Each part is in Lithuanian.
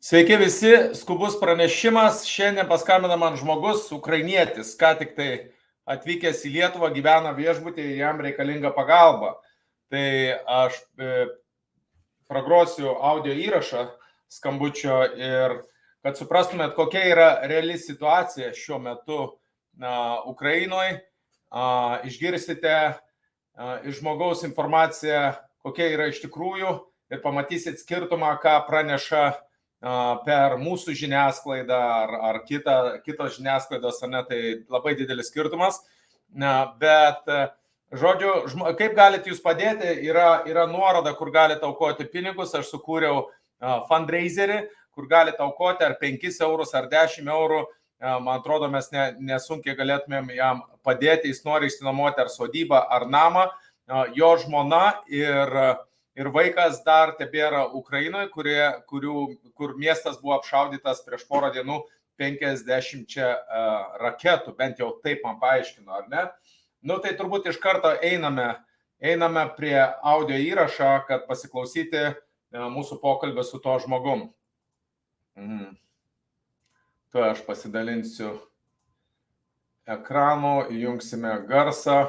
Sveiki visi, skubus pranešimas. Šiandien paskambina man žmogus, ukrainietis, ką tik tai atvykęs į Lietuvą, gyvena viešbutyje ir jam reikalinga pagalba. Tai aš pragrosiu audio įrašą skambučio ir kad suprastumėt, kokia yra reali situacija šiuo metu Ukrainoje, išgirsite iš žmogaus informaciją, kokia yra iš tikrųjų ir pamatysit skirtumą, ką praneša per mūsų žiniasklaidą ar kitos žiniasklaidos, tai labai didelis skirtumas. Bet, žodžiu, kaip galite jūs padėti, yra nuoroda, kur galite aukoti pinigus. Aš sukūriau fundraiserį, kur galite aukoti ar 5 eurus, ar 10 eurų. Man atrodo, mes nesunkiai galėtumėm jam padėti. Jis nori išsinuomoti ar sodybą, ar namą. Jo žmona ir vaikas dar tebėra Ukrainoje, kur miestas buvo apšaudytas prieš porą dienų 50 raketų, bent jau taip man paaiškino, ar ne? Tai turbūt iš karto einame prie audio įrašą, kad pasiklausyti mūsų pokalbį su to žmogum. Tuo aš pasidalinsiu ekranu, įjungsime garsą.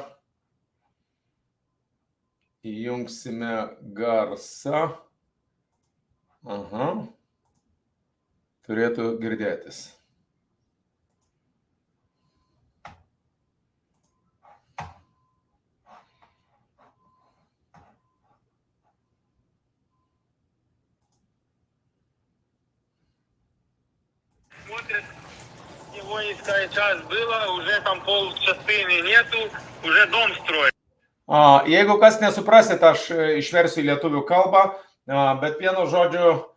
Aha. Turėtų girdėtis. Смотрят, воинская часть была, уже там полчастины нету, уже дом строят. Jeigu kas nesuprasit, aš išversiu į lietuvių kalbą, bet vienu žodžiu,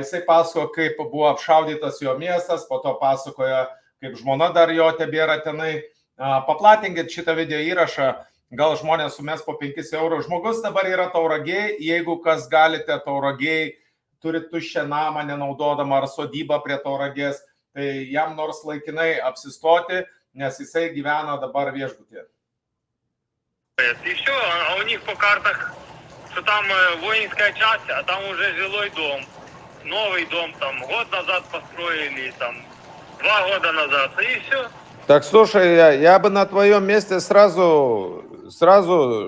jisai pasakojo, kaip buvo apšaudytas jo miestas, po to pasakoja, kaip žmona dar jo tebėra tenai. Paplatinkit šitą video įrašą, gal žmonės sumes po 5 eurų. Žmogus dabar yra Tauragėj, jeigu kas galite Tauragėj, turit tuščią namą nenaudodama ar sodybą prie Tauragės, tai jam nors laikinai apsistoti, nes jisai gyvena dabar viešbutyje. И все, а у них по картах, что там воинская часть, а там уже жилой дом, новый дом, там год назад построили, там 2 года назад, и все. Так, слушай, я бы на твоем месте сразу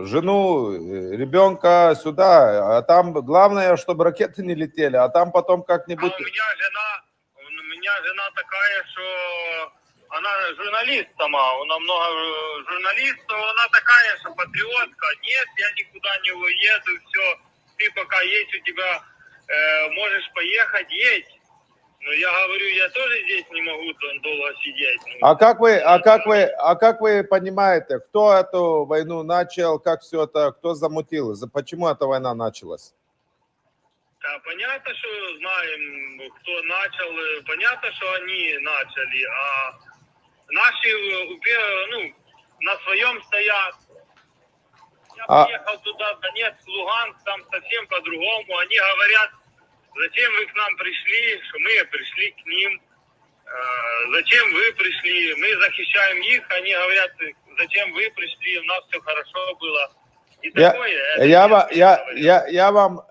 жену, ребенка сюда, а там главное, чтобы ракеты не летели, а там потом как-нибудь... А у меня жена такая, что... Она журналист сама, она много журналистов, она такая, что патриотка. Нет, я никуда не уеду, все, ты пока есть у тебя, можешь поехать, едь. Но я говорю, я тоже здесь не могу долго сидеть. Как вы понимаете, кто эту войну начал, как все это, кто замутил, почему эта война началась? Да, понятно, что знаем, кто начал, понятно, что они начали, а наши, на своем стоят. Я приехал туда, Донецк, Луганск, там совсем по-другому. Они говорят, зачем вы к нам пришли, что мы пришли к ним. Зачем вы пришли, мы защищаем их. Они говорят, зачем вы пришли, у нас все хорошо было. И такое.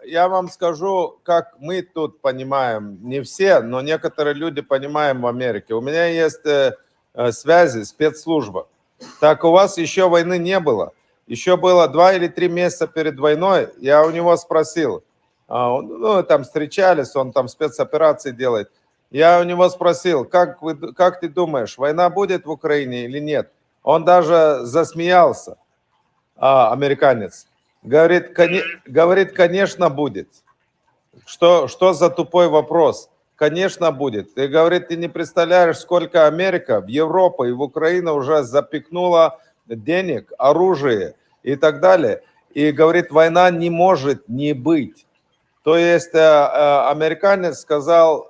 Я вам скажу, как мы тут понимаем, не все, но некоторые люди понимаем в Америке. У меня есть... связи, спецслужба. Так у вас еще войны не было. Еще было 2 или 3 месяца перед войной. Я у него спросил, там встречались, он там спецоперации делает. Я у него спросил, как ты думаешь, война будет в Украине или нет? Он даже засмеялся, американец. Говорит, конечно, будет. Что за тупой вопрос? Конечно, будет. И говорит, ты не представляешь, сколько Америка в Европу и в Украину уже запихнула денег, оружие и так далее. И говорит, война не может не быть. То есть американец сказал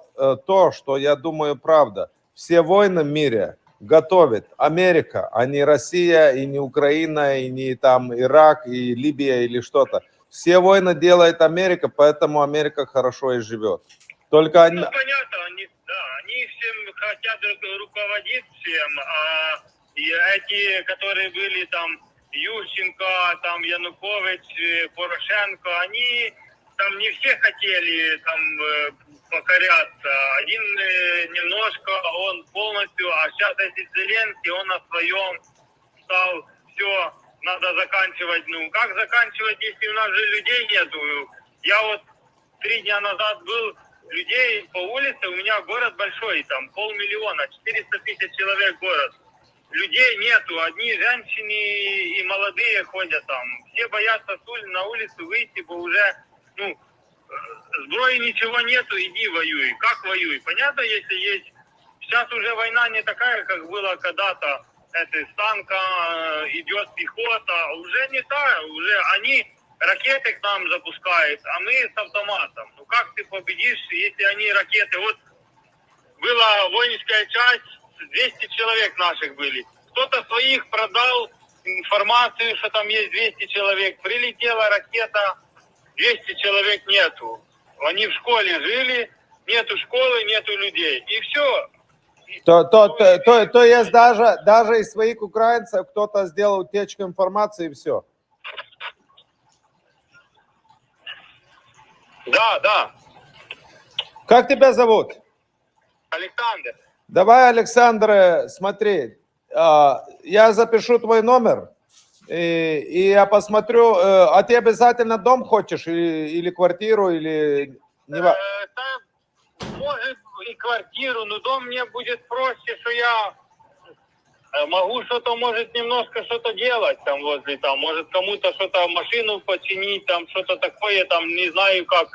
то, что я думаю правда. Все войны в мире готовит Америка, а не Россия, и не Украина, и не там Ирак, и Либия или что-то. Все войны делает Америка, поэтому Америка хорошо и живет. Только они... понятно, они всем хотят руководить всем, а эти, которые были там Ющенко, там Янукович, Порошенко, они там не все хотели там покоряться. Один немножко, он полностью, а сейчас этот Зеленский, он на своем стал, все, надо заканчивать. Ну, как заканчивать, если у нас же людей нету? Я вот 3 дня назад был, людей по улице, у меня город большой, там 500 000, 400 000 человек город. Людей нету, одни женщины и молодые ходят там. Все боятся на улицу выйти, бо уже, ну, сброи ничего нету, иди воюй. Как воюй? Понятно, если есть... Сейчас уже война не такая, как была когда-то. Это с танка идет пехота. Уже не та, уже они ракеты к нам запускают, а мы с автоматом. Ну как ты победишь, если они ракеты... Вот была воинская часть, 200 человек наших были. Кто-то своих продал информацию, что там есть 200 человек. Прилетела ракета, 200 человек нету. Они в школе жили, нету школы, нету людей. И все. То есть даже из своих украинцев кто-то сделал утечку информации и все. Да. Как тебя зовут? Александр. Давай, Александр, смотри, я запишу твой номер, и я посмотрю, а ты обязательно дом хочешь, или квартиру, или... Может и квартиру, но дом мне будет проще, что я могу что-то, может, немножко что-то делать там возле, там, может, кому-то что-то, машину починить, там, что-то такое, там, не знаю как,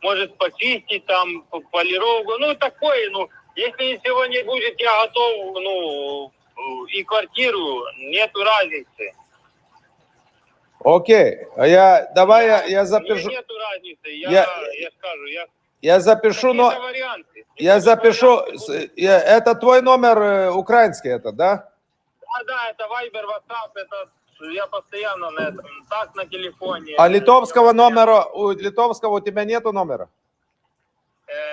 может, почистить, там, полировку, ну, такое, ну, если ничего не будет, я готов, ну, и квартиру, нету разницы. Окей, я запишу. Мне нету разницы, я скажу, Я запишу, но... варианты. Я запишу, это твой номер украинский, это, да? Да, это Viber, WhatsApp, это я постоянно на этом, так на телефоне. А литовского номера, у литовского у тебя нету номера?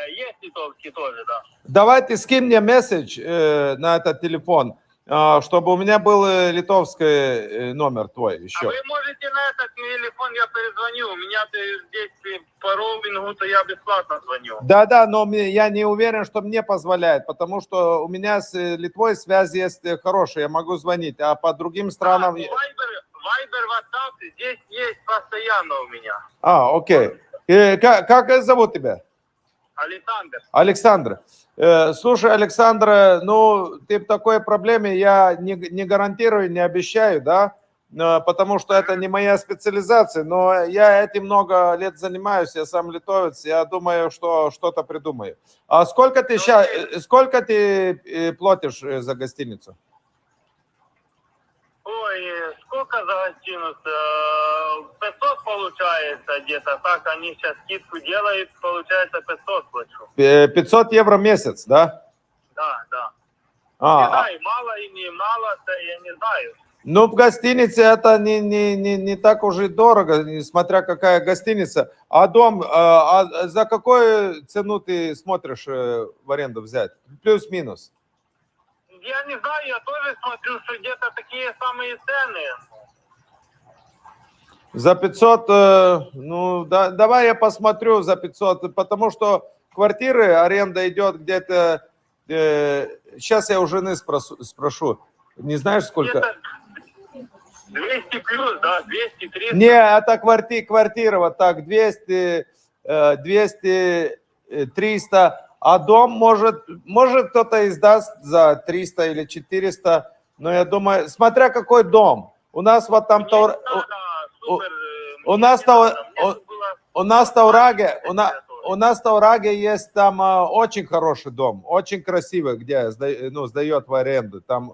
Есть литовский тоже, да. Давай ты скинь мне месседж на этот телефон, чтобы у меня был литовский номер твой еще. А вы можете на этот телефон, я перезвоню, у меня здесь по роумингу, то я бесплатно звоню. Да, но я не уверен, что мне позволяет, потому что у меня с Литвой связь есть хорошая, я могу звонить, а по другим странам... Viber, WhatsApp здесь есть постоянно у меня. Окей. Как зовут тебя? Александр. Александр. Слушай, Александр, ну, ты в такой проблеме, я не гарантирую, не обещаю, да, потому что это не моя специализация, но я этим много лет занимаюсь, я сам литовец, я думаю, что что-то придумаю. А сколько ты платишь за гостиницу? Ой, сколько за гостиницу? 500 получается где-то, так они сейчас скидку делают, получается 500 плачу. 500 евро в месяц, да? Да. Не знаю, мало или не мало, я не знаю. Ну, в гостинице это не так уже дорого, несмотря какая гостиница. А дом, за какую цену ты смотришь в аренду взять? Плюс-минус. Я не знаю, я тоже смотрю, что где-то такие самые цены. За 500, ну, давай я посмотрю за 500, потому что квартиры, аренда идет где-то, сейчас я у жены спрошу, не знаешь сколько? Где-то 200 плюс, да, 200, 300. Не, это квартира, вот так, 200, 300. А дом может кто-то издаст за 300 или 400, но я думаю, смотря какой дом. У нас вот там... У нас в Таураге есть там очень хороший дом, очень красивый, где сдает в аренду. Там,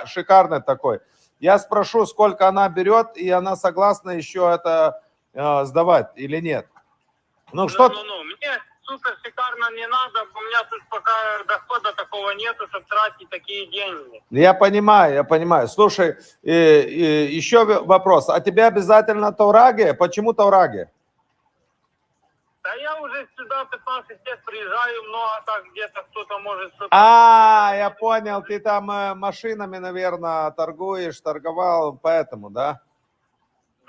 шикарный такой. Я спрошу, сколько она берет, и она согласна еще это сдавать или нет. Мне супер шикарно не надо, у меня тут пока дохода такого нету, чтобы тратить такие деньги. Я понимаю. Слушай, еще вопрос. А тебе обязательно Таураге? Почему Таураге? Да я уже сюда 15 лет приезжаю, но так где-то кто-то может... Я понял, ты там машинами, наверное, торговал, поэтому, да?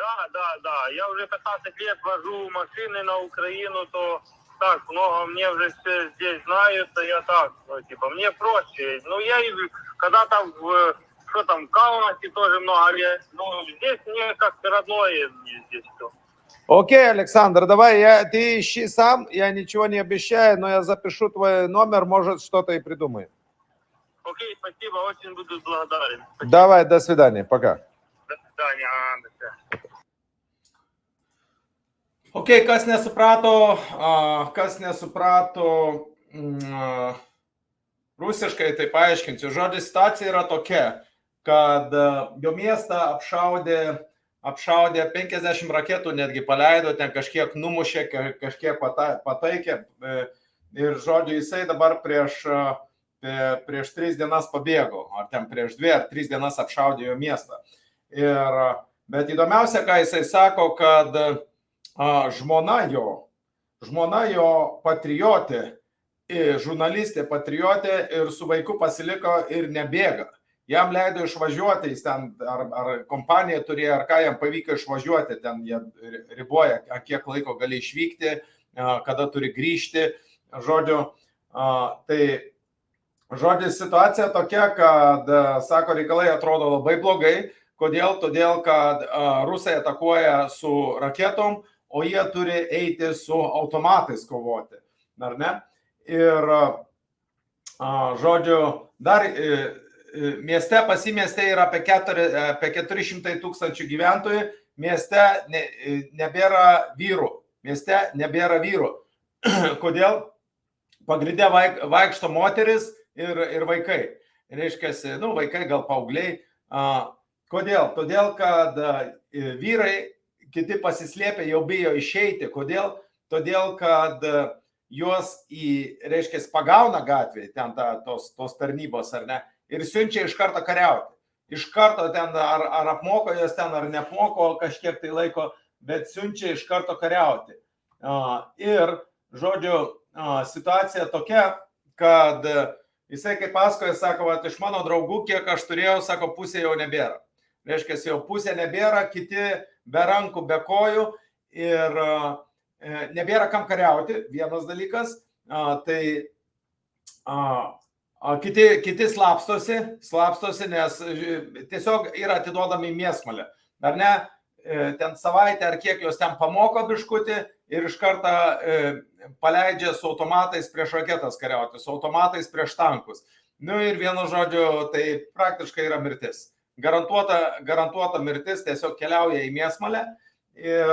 Да. Я уже 15 лет вожу машины на Украину, то так много мне уже все здесь знают, то я так, ну, типа, мне проще. Ну, я и когда там в Каунасе тоже много лет, ну, здесь мне как родное здесь все. Окей, Александр, давай, ты ищи сам, я ничего не обещаю, но я запишу твой номер, может, что-то и придумаю. Окей, спасибо, очень буду благодарен. Спасибо. Давай, до свидания, пока. До свидания. До свидания. Ok, kas nesuprato rusiškai, tai paaiškinsiu. Žodžiu, situacija yra tokia, kad jo miestą apšaudė 50 raketų, netgi paleido, ten kažkiek numušė, kažkiek pataikė. Ir žodžiu, jisai dabar prieš 3 dienas pabėgo, ar ten prieš 2 ar 3 dienas apšaudė jo miestą. Bet įdomiausia, ką jisai sako, kad žmona jo patriotė, žurnalistė patriotė ir su vaiku pasiliko ir nebėga. Jam leido išvažiuoti, jis ten ar kompanija turėjo, ar ką jam pavyko išvažiuoti, ten jie riboja, kiek laiko gali išvykti, kada turi grįžti. Žodžiu, situacija tokia, kad, sako, reikalai atrodo labai blogai. Kodėl? Todėl, kad rusai atakuoja su raketom, o jie turi eiti su automatais kovoti. Ar ne? Ir, žodžiu, dar mieste, pasimieste yra apie 400 000 gyventojų, mieste nebėra vyrų. Kodėl? Pagrinde vaikšto moteris ir vaikai. Reiškiasi, vaikai gal paaugliai. Kodėl? Todėl, kad vyrai, kiti pasislėpę, jau bijo išeiti. Kodėl? Todėl, kad juos reiškia, pagauna gatvėje, ten tos tarnybos, ar ne, ir siunčia iš karto kariauti. Iš karto ten ar apmoko jos ten, ar neapmoko kažkiek tai laiko, bet siunčia iš karto kariauti. Ir, žodžiu, situacija tokia, kad jisai kaip pasakoja, sako, iš mano draugų, kiek aš turėjau, sako, pusė jau nebėra. Reiškia, jau pusė nebėra, kiti be rankų, be kojų ir nebėra kam kariauti, vienas dalykas, tai kiti slapstosi, nes tiesiog yra atiduodami mėsmalę. Ar ne, ten savaitę ar kiek jos ten pamoko biškutį ir iš karto paleidžia su automatais prieš raketas kariauti, su automatais prieš tankus. Ir vienu žodžiu, tai praktiškai yra mirtis. Garantuota mirtis, tiesiog keliauja į mėsmalę. Ir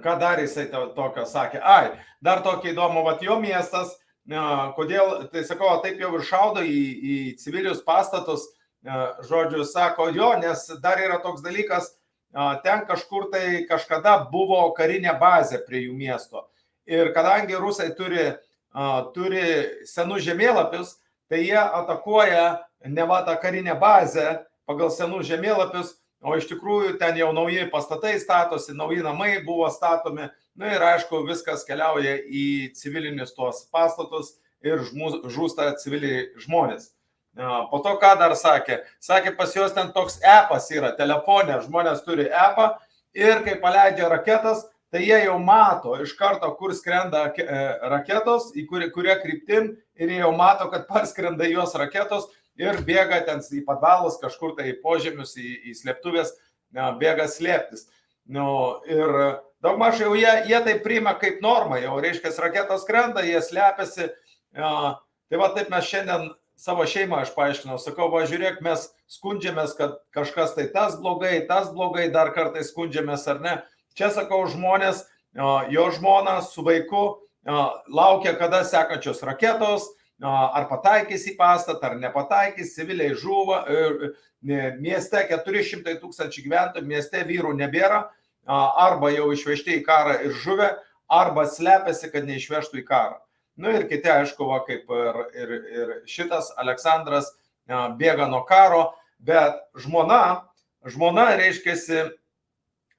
ką dar jisai tokio sakė? Dar tokį įdomų, jo miestas, kodėl, tai sakau, taip jau ir šaudo į civilius pastatus, žodžiu, sako, nes dar yra toks dalykas, ten kažkur tai kažkada buvo karinė bazė prie jų miesto. Ir kadangi rusai turi senus žemėlapius, tai jie atakuoja ne va tą karinę bazę pagal senus žemėlapius, o iš tikrųjų ten jau nauji pastatai statosi, nauji namai buvo statomi, ir aišku, viskas keliauja į civilinius tuos pastatus ir žūsta civiliai žmonės. Po to ką dar sakė? Sakė, pas juos ten toks epas yra, telefone, žmonės turi epą ir kai paleidžia raketas, tai jie jau mato iš karto, kur skrenda raketos, į kurie kryptim, ir jie jau mato, kad parskrenda juos raketos ir bėga ten į padvalus, kažkur tai į požemius, į slėptuvės, bėga slėptis. Ir daugmaž jau jie tai priima kaip normą, jau reiškia, raketos skrenda, jie slepiasi. Tai va taip mes šiandien savo šeimą aš paaiškinau, sakau, žiūrėk, mes skundžiamės, kad kažkas tai tas blogai, dar kartais skundžiamės ar ne. Čia, sakau, žmonės, jo žmona su vaiku laukia, kada sekančios raketos, ar pataikys į pastatą, ar nepataikys, civiliai žuvo, mieste 400 000 gyventojų, mieste vyrų nebėra, arba jau išvežti į karą ir žuvę, arba slepiasi, kad neišvežtų į karą. Ir kiti, aišku, kaip ir šitas Aleksandras bėga nuo karo, bet žmona, reiškiasi,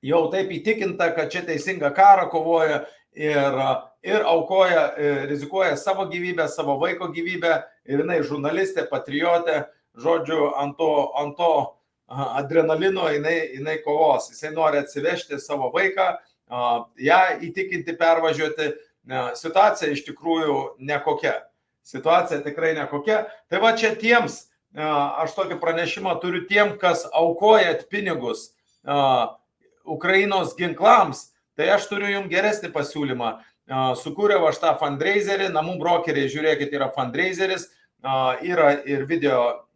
jau taip įtikinta, kad čia teisingą karą kovoja ir aukoja, rizikuoja savo gyvybę, savo vaiko gyvybę, ir jinai žurnalistė, patriotė, žodžiu, ant to adrenalino jinai kovos. Jisai nori atsivežti savo vaiką, ją įtikinti pervažiuoti. Situacija iš tikrųjų nekokia. Situacija tikrai nekokia. Tai va čia tiems, aš tokį pranešimą turiu tiem, kas aukojat pinigus Ukrainos ginklams, tai aš turiu jums geresnį pasiūlymą. Sukūriau aš tą fundraiserį, namų brokeriai, žiūrėkit, yra fundraiseris, yra ir video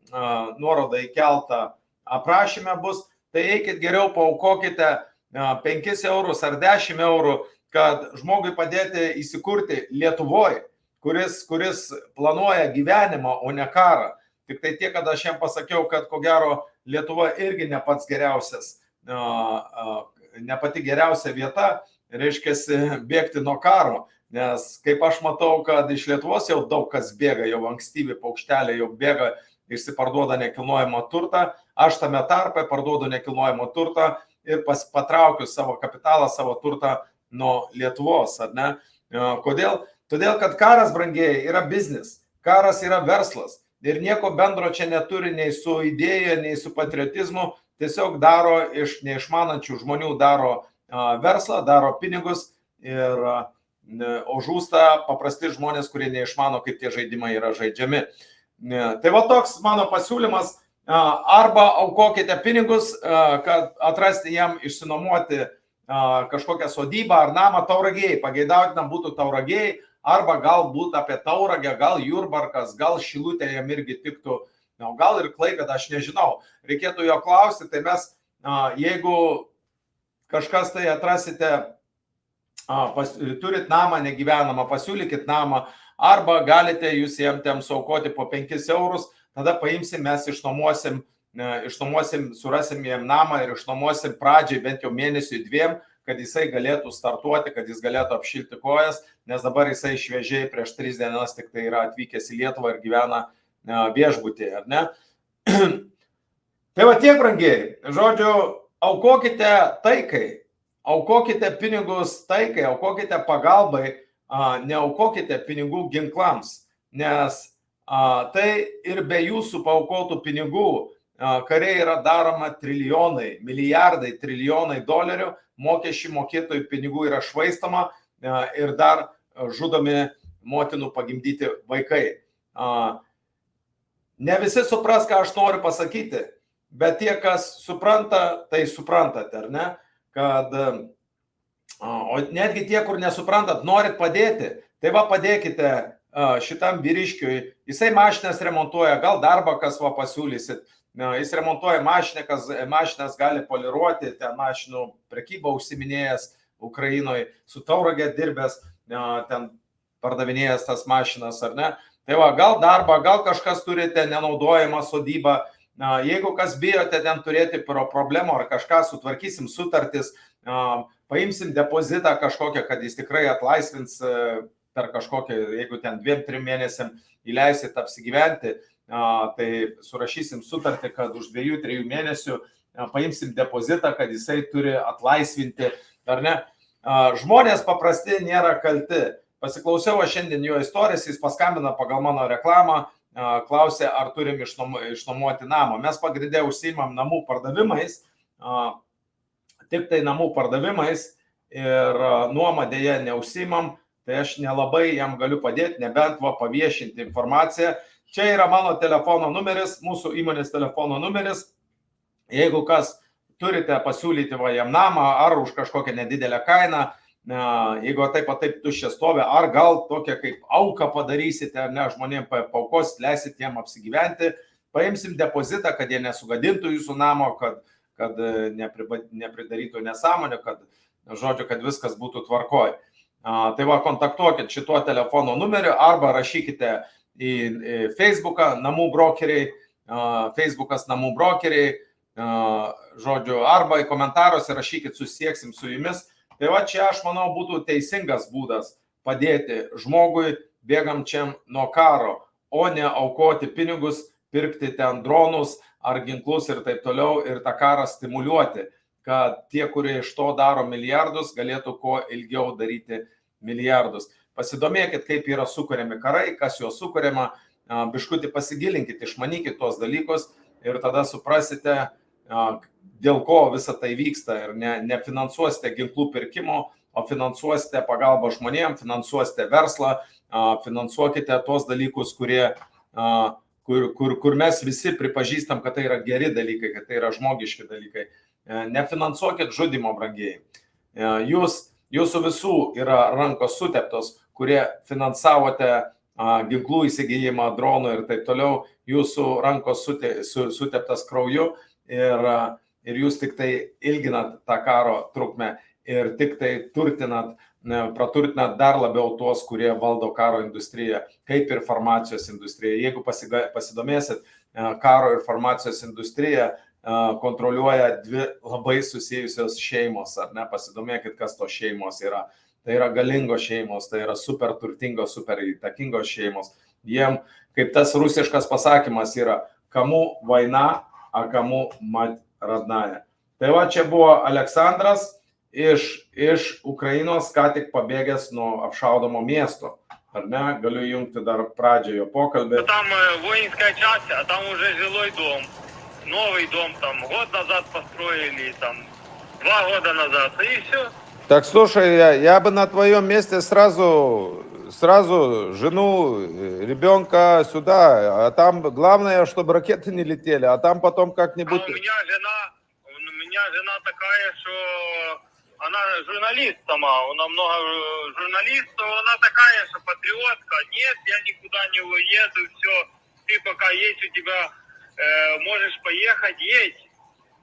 nuoroda įkelta aprašyme bus, tai eikit geriau paaukokite 5 eurus ar 10 eurų, kad žmogui padėti įsikurti Lietuvoje, kuris planuoja gyvenimą, o ne karą. Tik tai tiek, kad aš jam pasakiau, kad ko gero Lietuva irgi ne pats geriausias, ne pati geriausia vieta, reiškia bėgti nuo karo, nes kaip aš matau, kad iš Lietuvos jau daug kas bėga, jau ankstyvi paukšteliai jau bėga, išsiparduoda nekilnojamo turtą, aš tame tarpe parduodu nekilnojamo turtą ir patraukiu savo kapitalą, savo turtą nuo Lietuvos, ar ne? Kodėl? Todėl, kad karas, brangieji, yra biznis, karas yra verslas ir nieko bendro čia neturi nei su idėja, nei su patriotizmu, tiesiog daro iš neišmanančių žmonių, daro verslą, daro pinigus, o žūsta paprasti žmonės, kurie neišmano, kaip tie žaidimai yra žaidžiami. Tai va toks mano pasiūlymas, arba aukokite pinigus, kad atrasti jam išsinuomoti kažkokią sodybą ar namą Tauragėje, pageidautina būtų Tauragėje, arba galbūt apie Tauragę, gal Jurbarkas, gal Šilutė jam irgi tiktų, gal ir Klaipėda, aš nežinau, reikėtų jo klausti, tai mes, jeigu kažkas tai atrasite, turit namą negyvenamą, pasiūlykit namą, arba galite jūs jam tem suaukoti po 5 eurus, tada paimsim, mes išnuomosim, surasim jam namą ir išnuomosim pradžiai bent jau mėnesiui 2, kad jisai galėtų startuoti, kad jis galėtų apšilti kojas, nes dabar jisai šviežiai prieš 3 dienas tik tai yra atvykęs į Lietuvą ir gyvena viešbutyje, ar ne? Tai va tiek, brangieji, žodžiu, aukokite taikai, aukokite pinigus taikai, aukokite pagalbai, neaukokite pinigų ginklams, nes tai ir be jūsų paaukotų pinigų kariai yra daroma trilijonai, milijardai, trilijonai dolerių, mokesčių mokėtojų pinigų yra švaistoma ir dar žudomi motinų pagimdyti vaikai. Ne visi supras, ką aš noriu pasakyti, bet tie, kas supranta, tai suprantate, ar ne? Kad, o netgi tie, kur nesuprantat, norit padėti, tai va padėkite šitam vyriškiui, jisai mašinas remontuoja, gal darbą kas va pasiūlysit, jis remontuoja mašinas gali poliruoti, ten mašinų prekybą užsiminėjęs Ukrainoje, su Tauragė dirbęs, ten pardavinėjęs tas mašinas, ar ne? Tai va, gal darbą, gal kažkas turite nenaudojamą sodybą, jeigu kas bijote ten turėti problemų ar kažką, sutvarkysim sutartis, paimsim depozitą kažkokią, kad jis tikrai atlaisvins per kažkokią, jeigu ten 2-3 mėnesiam įleisit apsigyventi, tai surašysim sutartį, kad už 2-3 mėnesių paimsim depozitą, kad jisai turi atlaisvinti, ar ne? Žmonės paprasti nėra kalti. Pasiklausiau aš šiandien jo istorijas, jis paskambina pagal mano reklamą, klausė, ar turim išnuomoti namą. Mes pagrindė užsiimam namų pardavimais, tik tai namų pardavimais ir nuomą dėja neužsiimam, tai aš nelabai jam galiu padėti, nebent va paviešinti informaciją. Čia yra mano telefono numeris, mūsų įmonės telefono numeris. Jeigu kas turite pasiūlyti va jam namą ar už kažkokią nedidelę kainą, jeigu taip tuščia stovi, ar gal tokią kaip auką padarysite, ar ne, žmonėm paukos, leisit jiem apsigyventi, paimsim depozitą, kad jie nesugadintų jūsų namo, kad nepridarytų nesąmonę, kad, žodžiu, kad viskas būtų tvarkoj. Tai va, kontaktuokit šituo telefono numeriu arba rašykite į Facebooką namų brokeriai, Facebookas namų brokeriai, žodžiu, arba į komentaruose rašykit, susieksim su jumis. Tai va čia, aš manau, būtų teisingas būdas padėti žmogui bėgamčiam nuo karo, o ne aukoti pinigus, pirkti ten dronus ar ginklus ir taip toliau ir tą karą stimuliuoti, kad tie, kurie iš to daro milijardus, galėtų kuo ilgiau daryti milijardus. Pasidomėkit, kaip yra sukuriami karai, kas juos sukuriama, biškutį pasigilinkit, išmanykit tuos dalykus ir tada suprasite, dėl ko visa tai vyksta ir nefinansuosite ginklų pirkimo, o finansuosite pagalbą žmonėms, finansuosite verslą, finansuokite tuos dalykus, kur mes visi pripažįstam, kad tai yra geri dalykai, kad tai yra žmogiški dalykai. Nefinansuokit žudimo, brangieji. Jūsų visų yra rankos suteptos, kurie finansavote ginklų įsigijimą, dronų ir taip toliau. Jūsų rankos suteptas krauju ir jūs tik tai ilginat tą karo trukmę ir tik tai praturtinat dar labiau tuos, kurie valdo karo industriją, kaip ir farmacijos industrija. Jeigu pasidomėsit, karo ir farmacijos industrija kontroliuoja dvi labai susijusios šeimos, ar ne? Pasidomėkit, kas tos šeimos yra. Tai yra galingos šeimos, tai yra super turtingos, super įtakingos šeimos. Jiem, kaip tas rusiškas pasakymas yra, kamu vaina, a kamu mat radnaja. Tai va, čia buvo Aleksandras iš Ukrainos, ką tik pabėgęs nuo apšaudomo miesto. Ar не? Galiu jungti dar pradžią jo pokalбы. Там воинская часть, а там уже жилой дом. Новый дом там год назад построили, там 2 года назад, и все. Так, слушай, я бы на твоем месте сразу жену, ребенка сюда, а там главное, чтобы ракеты не летели, а там потом как-нибудь... А у меня жена такая, что она журналист сама, она много журналистов, она такая, что патриотка. Нет, я никуда не уеду, все, ты пока есть у тебя, можешь поехать, едь.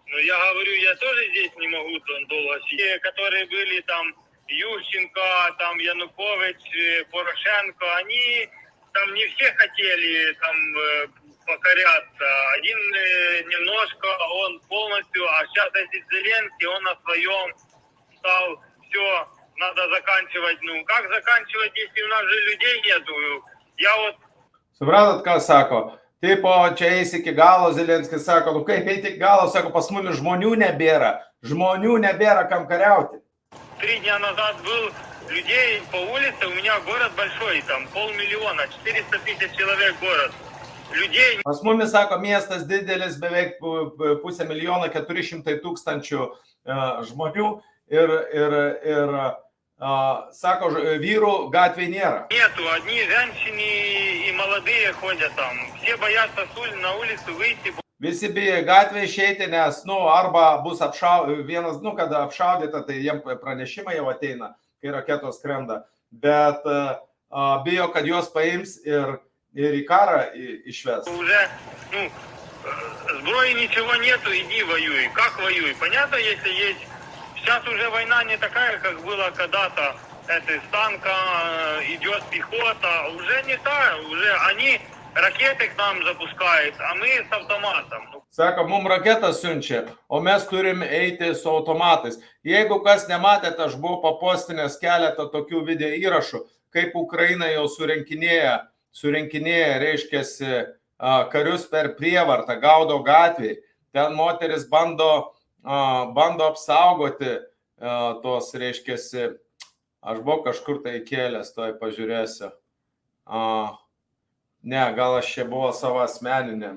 Но я говорю, я тоже здесь не могу долго сидеть. Которые были там Ющенко, там Янукович, Порошенко, они там не все хотели там покоряться. Один немножко, он полностью, а сейчас этот Зеленский, он на своем стал, все, надо заканчивать. Ну, как заканчивать, если у нас же людей нету? Я вот... Supratot, ką sako? Tipo, čia eis iki galo, Zelenskis sako, nu kaip eiti iki galo, sako, pas mumis žmonių nebėra, kam kariauti. 3 дня назад был людей по улице, у меня город большой, там 500 000, 400 000 человек город. Людей... Pas mumis, sako, miestas didelis, beveik 500 000, 400 000 žmonių ir sako, vyrų gatvėje nėra. Нету, одни женщины и молодые ходят там. Все боятся на улицу выйти. Visi bijo gatvėje išeiti, nes, arba bus vienas, kada apšaudyta, tai jiem pranešimai jau ateina, kai raketos skrenda, bet bijo, kad juos paims ir į karą išves. Уже, сброи ничего нету, иди воюй. Как воюй? Понятно, если есть... Сейчас уже война не такая, как была когда-то. Это с танка идет пехота. Уже не та, уже они ракеты к нам запускают, а мы с автоматом. Sako, mums raketas siunčia, o mes turim eiti su automatais. Jeigu kas nematėte, aš buvau papostinęs keletą tokių video įrašų, kaip Ukraina jau surinkinėja, reiškiasi, karius per prievartą, gaudo gatvėje. Ten moteris bando apsaugoti tos, reiškiasi, aš buvau kažkur tai kėlęs, toj pažiūrėsiu. Ne, gal aš čia buvo savo asmeninė,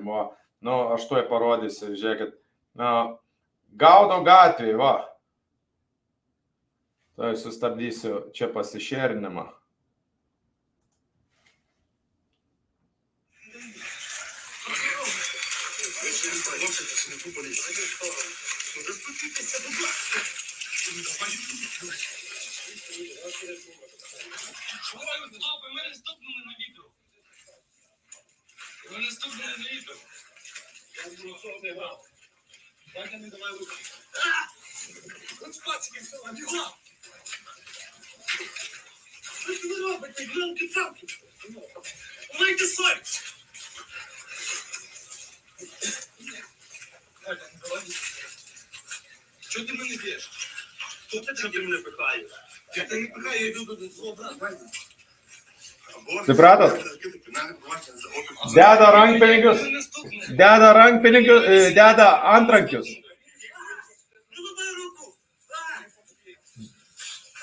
aš toj parodysiu, žiūrėkit. Gaudo gatvėje, va. Toj sustabdysiu čia pasišėrinimą. Що ти мене б'єш? Хто ти мене пихає? Я тебе не пихаю, я йду до свого брата. Supratot? Deda rankpinigius, deda antrankius. Ламай руку!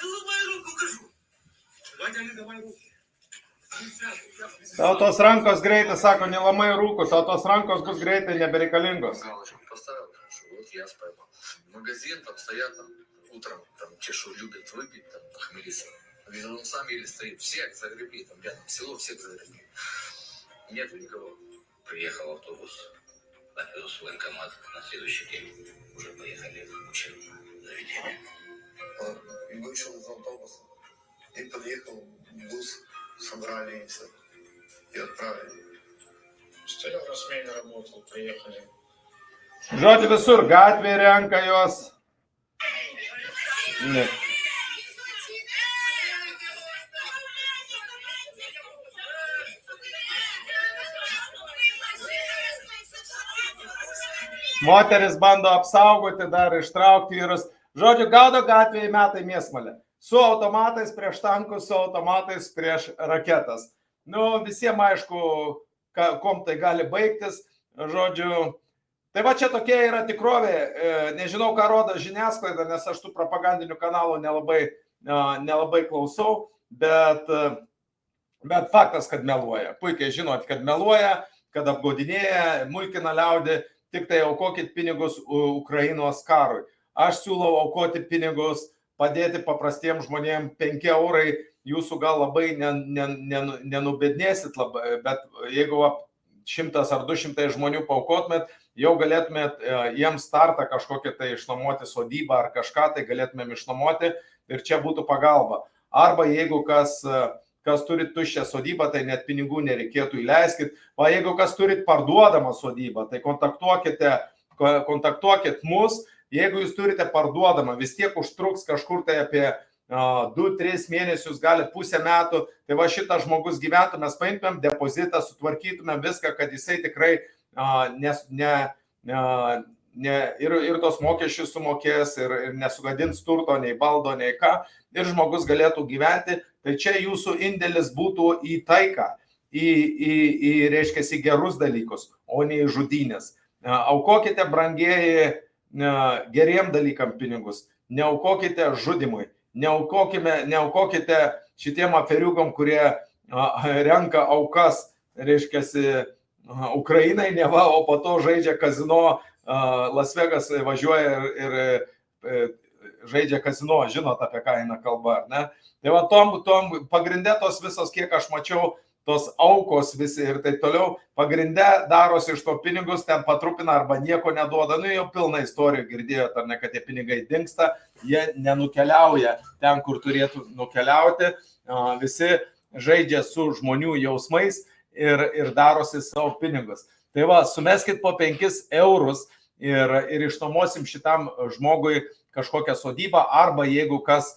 Ламай руку, кажу! Давай руку. Tau tos rankos greitai, sako, nelamai rūkų, tau tos rankos bus greitai nebereikalingos. я поймал. Магазин, там стоят, там, утром, там, те, что любят выпить, там, похмелиться. Он сам еле стоит, всех загребли, там, рядом, село всех загребли. Нету никого. Приехал автобус, отвез в военкомат, на следующий день уже поехали в учебное заведение. И вышел из автобуса, и подъехал бус, собрали и все, и отправили. Стоял на смене, работал, приехали. Žodžiu, visur gatvėje renka juos. Ne. Moteris bando apsaugoti, dar ištraukti vyrus. Žodžiu, gaudo gatvėje metai mėsmalę. Su automatais prieš tankus, su automatais prieš raketas. Nu, visiems aišku, kom tai gali baigtis. Žodžiu, tai va čia tokia yra tikrovė. Nežinau, ką rodo žiniasklaida, nes aš tų propagandinių kanalų nelabai klausau, bet faktas, kad meluoja. Puikiai žinot, kad meluoja, kad apgaudinėja, mulkina liaudį, tik tai aukokit pinigus Ukrainos karui. Aš siūlau aukoti pinigus, padėti paprastiems žmonėms, 5 eurai, jūsų gal labai nenubednėsit, bet jeigu 100 ar 200 žmonių paukotumėt, jau galėtumėt jiems startą kažkokią tai išnuomoti sodybą ar kažką, tai galėtumėm išnuomoti ir čia būtų pagalba. Arba jeigu kas turit tuščią sodybą, tai net pinigų nereikėtų įleiskit. O jeigu kas turit parduodamą sodybą, tai kontaktuokit mus. Jeigu jūs turite parduodamą, vis tiek užtruks kažkur tai apie 2-3 mėnesius, gali pusę metų, tai va šitas žmogus gyventų, mes paimtumėm depozitą, sutvarkytumėm viską, kad jisai tikrai ir tos mokesčius sumokės ir nesugadins turto, nei baldo, nei ką, ir žmogus galėtų gyventi, tai čia jūsų indėlis būtų į taiką, reiškia, į gerus dalykus, o ne į žudynės. Aukokite, brangieji, geriem dalykam pinigus, neaukokite žudimui. Neaukokite šitiem aferiugam, kurie renka aukas, reiškia, Ukrainai neva, o po to žaidžia kazino, Las Vegas važiuoja ir žaidžia kazino, žinot, apie ką eina kalba, ar ne? Tai va, tom pagrindė tos visos, kiek aš mačiau, tos aukos visi ir taip toliau, pagrindė darosi iš to pinigus, ten patrupina arba nieko neduoda. Nu, jau pilna istorijų girdėjot, ar ne, kad tie pinigai dingsta, jie nenukeliauja ten, kur turėtų nukeliauti. Visi žaidžia su žmonių jausmais ir darosi savo pinigus. Tai va, sumeskit po 5 eurus ir išnuomosim šitam žmogui kažkokią sodybą, arba jeigu kas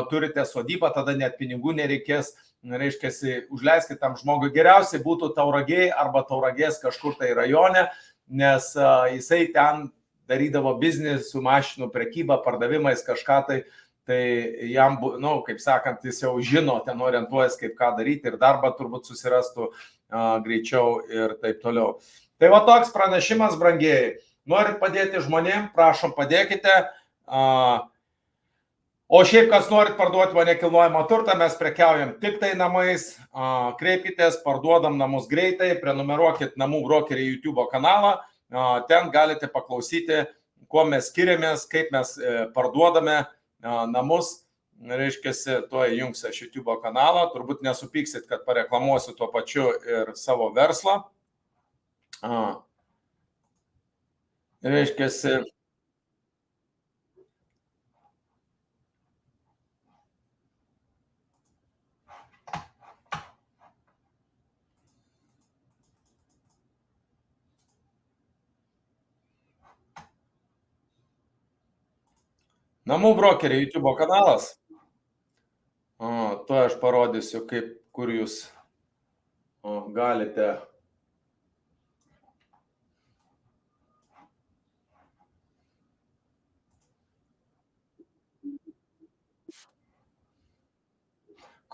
turite sodybą, tada net pinigų nereikės. Reiškia, užleiskit tam žmogui. Geriausiai būtų Tauragėj arba Tauragės kažkur tai rajone, nes jisai ten darydavo biznį su mašinų prekyba, pardavimais kažką tai jam, nu, kaip sakant, jis jau žino, ten orientuojas, kaip ką daryti ir darbą turbūt susirastų greičiau ir taip toliau. Tai va toks pranešimas, brangieji. Norit padėti žmonėm, prašom padėkite. O šiaip, kas norit parduoti nekilnojamą turtą, mes prekiaujam tik tai namais, kreipkitės, parduodam namus greitai, prenumeruokit Namų brokerį YouTube kanalą, ten galite paklausyti, kuo mes skiriamės, kaip mes parduodame namus, reiškia, tuo įjungsiu YouTube kanalą, turbūt nesupyksit, kad pareklamuosiu tuo pačiu ir savo verslą. Reiškia, Namų brokerį YouTube kanalas. To aš parodysiu, kur jūs galite.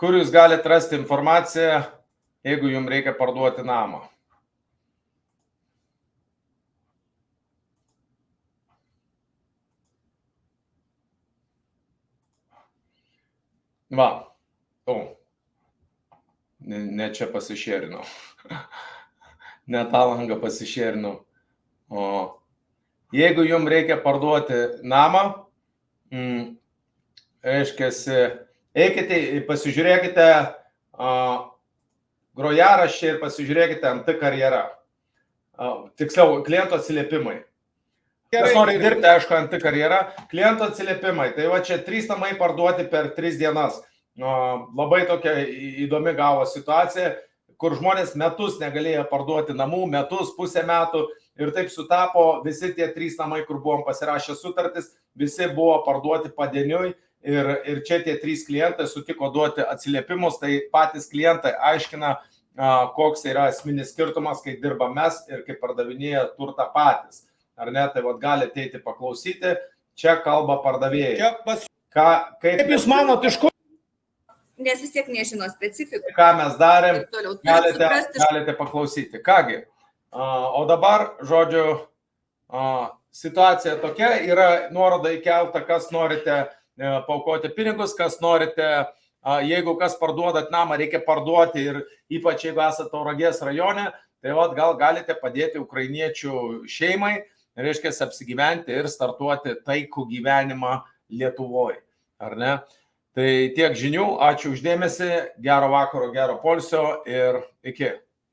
Kur jūs galite rasti informaciją, jeigu jums reikia parduoti namą. Va, ne čia pasišėrinau, ne tą langą pasišėrinau, jeigu jums reikia parduoti namą, reiškiasi, eikite, pasižiūrėkite grojaraščiai ir pasižiūrėkite MT karjerą. Tiksliau, kliento atsiliepimai. Kas nori dirbti, aišku, MT karjerą, kliento atsiliepimai. Tai va čia 3 namai parduoti per 3 dienas. Labai tokia įdomi gavo situacija, kur žmonės metus negalėjo parduoti namų, metus, pusę metų. Ir taip sutapo, visi tie 3 namai, kur buvom pasirašę sutartis, visi buvo parduoti padieniui ir čia tie 3 klientai sutiko duoti atsiliepimus, tai patys klientai aiškina, koks yra esminis skirtumas, kai dirba mes ir kai pardavinėja turtą patys. Ar ne, tai vat galite eiti paklausyti, čia kalba pardavėjai. Kaip jūs manot, iš kur? Nes vis tiek nežino specifikų. Ką mes darėm, galite paklausyti. Kągi. O dabar, žodžiu, situacija tokia, yra nuoroda įkelta, kas norite paaukoti pinigus, kas norite, jeigu kas parduodat namą, reikia parduoti ir ypač jeigu esate Tauragės rajone, tai vat, gal galite padėti ukrainiečių šeimai, reiškia apsigyventi ir startuoti taikų gyvenimą Lietuvoje, ar ne? Tai tiek žinių, ačiū uždėmesi, gero vakaro, gero poilsio ir iki.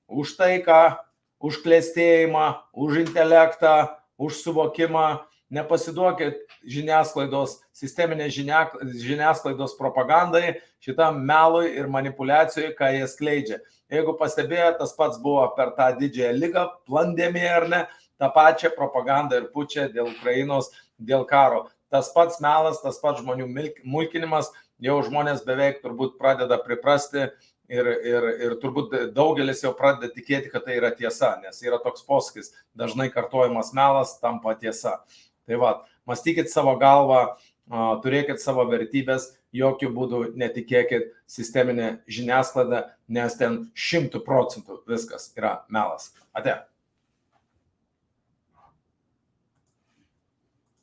Už taiką, už klestėjimą, už intelektą, už suvokimą, nepasiduokit žiniasklaidos, sisteminės žiniasklaidos propagandai, šitam melui ir manipuliacijai, ką jie skleidžia. Jeigu pastebėjote, tas pats buvo per tą didžiąją ligą, pandemiją ar ne, tą pačią propagandą ir pučią dėl Ukrainos, dėl karo. Tas pats melas, tas pats žmonių mulkinimas, jau žmonės beveik turbūt pradeda priprasti ir turbūt daugelis jau pradeda tikėti, kad tai yra tiesa, nes yra toks posakis, dažnai kartojamas melas tampa tiesa. Tai va, mąstykit savo galvą, turėkit savo vertybės, jokių būdų netikėkit sisteminę žiniasklaidą, nes ten 100% viskas yra melas. Ate.